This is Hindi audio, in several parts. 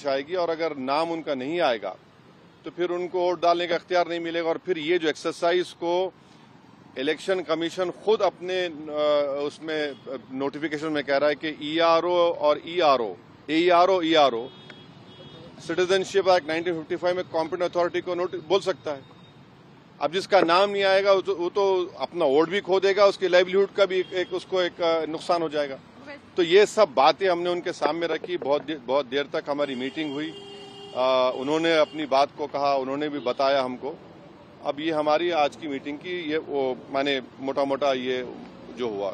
पेश आएगी और अगर नाम उनका नहीं आएगा तो फिर उनको वोट डालने का इख्तियार नहीं मिलेगा। और फिर ये जो एक्सरसाइज को इलेक्शन कमीशन खुद अपने उसमें नोटिफिकेशन में कह रहा है कि ईआरओ और ईआरओ सिटीजनशिप एक्ट 1955 में कॉम्पिटेंट अथॉरिटी को बोल सकता है। अब जिसका नाम नहीं आएगा वो तो अपना वोट भी खो देगा, उसकी लाइवलीहुड का भी उसको एक नुकसान हो जाएगा। तो ये सब बातें हमने उनके सामने रखी। बहुत देर तक हमारी मीटिंग हुई। उन्होंने अपनी बात को कहा, उन्होंने भी बताया हमको। अब ये हमारी आज की मीटिंग की ये वो माने मोटा मोटा ये जो हुआ।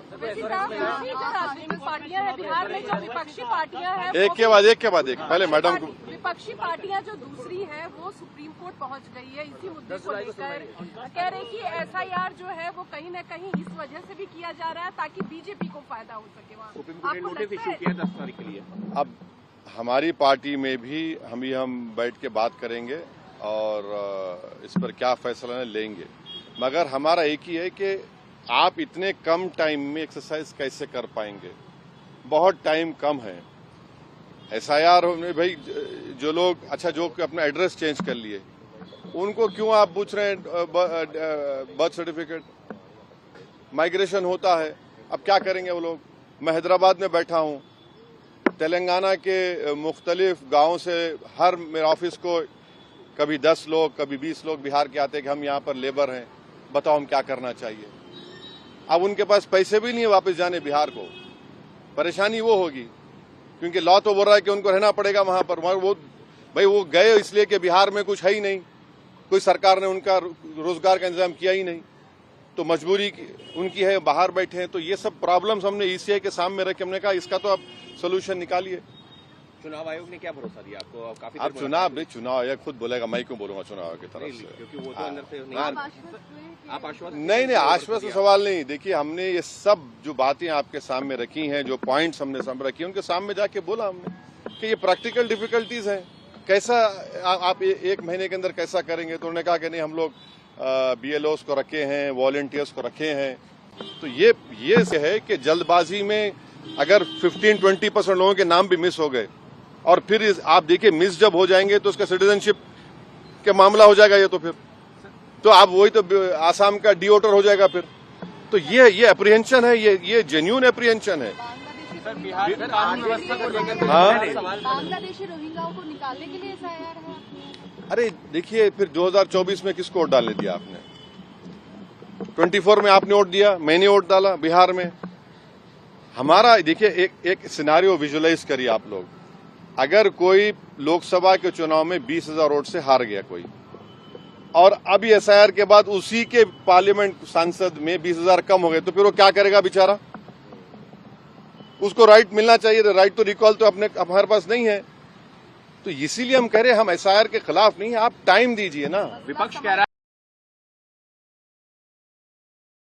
पार्टियां हैं बिहार में, जो विपक्षी पार्टियां हैं, एक के बाद एक पहले मैडम को। विपक्षी पार्टियां जो दूसरी है वो सुप्रीम कोर्ट पहुंच गई है इसी मुद्दे को लेकर। कह रहे कि एसआईआर जो है वो कहीं न कहीं इस वजह से भी किया जा रहा है ताकि बीजेपी को फायदा हो सके। वहाँ सुप्रीम कोर्ट ने नोटिस इशू किया 10 तारीख के लिए। अब हमारी पार्टी में भी हम बैठ के बात करेंगे और इस पर क्या फैसला लेंगे। मगर हमारा एक ही है कि आप इतने कम टाइम में एक्सरसाइज कैसे कर पाएंगे? बहुत टाइम कम है। एसआईआर में भाई जो लोग जो अपना एड्रेस चेंज कर लिए उनको क्यों आप पूछ रहे हैं बर्थ सर्टिफिकेट? माइग्रेशन होता है, अब क्या करेंगे वो लोग? मैं हैदराबाद में बैठा हूं, तेलंगाना के मुख्तलिफ गांवों से हर मेरे ऑफिस को कभी 10 लोग कभी 20 लोग बिहार के आते हैं कि हम यहाँ पर लेबर हैं, बताओ हम क्या करना चाहिए। अब उनके पास पैसे भी नहीं है वापस जाने बिहार को। परेशानी वो होगी क्योंकि लॉ तो बोल रहा है कि उनको रहना पड़ेगा वहां पर। वो गए इसलिए कि बिहार में कुछ है ही नहीं, कोई सरकार ने उनका रोजगार का इंतजाम किया ही नहीं, तो मजबूरी उनकी है, बाहर बैठे हैं। तो ये सब प्रॉब्लम्स हमने ईसीआई के सामने रखे। हमने कहा इसका तो आप सोल्यूशन निकालिए। चुनाव आयोग ने क्या भरोसा दिया आपको? काफी आप चुनाव आयोग खुद बोलेगा, मैं क्यों बोलूंगा चुनाव आयोग की तरफ से? क्योंकि वो तो अंदर से आप आश्वस्त नहीं आश्वस्त सवाल नहीं। देखिए हमने ये सब जो बातें आपके सामने रखी हैं, जो पॉइंट्स हमने सामने रखी हैं, उनके सामने जाके बोला हमने कि ये प्रैक्टिकल डिफिकल्टीज हैं, कैसा आप एक महीने के अंदर कैसा करेंगे। तो उन्होंने कहा कि नहीं हम लोग बीएलओस को रखे हैं, वॉलंटियर्स को रखे हैं। तो ये से है कि जल्दबाजी में अगर 15-20% लोगों के नाम भी मिस हो गए और फिर आप देखिए मिस जब हो जाएंगे तो उसका सिटीजनशिप के मामला हो जाएगा। ये तो आप वही तो आसाम का डिओटर हो जाएगा फिर। तो ये अप्रीहेंशन है, ये जेन्युइन अप्रीहेंशन है। बांग्लादेशी रोहिंग्याओं को निकालने के लिए एसआईआर है। अरे देखिए फिर 2024 में किसको वोट डालने दिया आपने? 24 में आपने वोट दिया, मैंने वोट डाला बिहार में। हमारा देखिए एक सिनारियो विजुअलाइज करिए आप लोग। अगर कोई लोकसभा के चुनाव में 20,000 वोट से हार गया कोई, और अब एसआईआर के बाद उसी के पार्लियामेंट सांसद में 20,000 कम हो गए, तो फिर वो क्या करेगा बेचारा? उसको राइट मिलना चाहिए। राइट तो रिकॉल तो हमारे पास नहीं है। तो इसीलिए हम कह रहे हैं हम एसआईआर के खिलाफ नहीं है, आप टाइम दीजिए ना। विपक्ष कह रहा है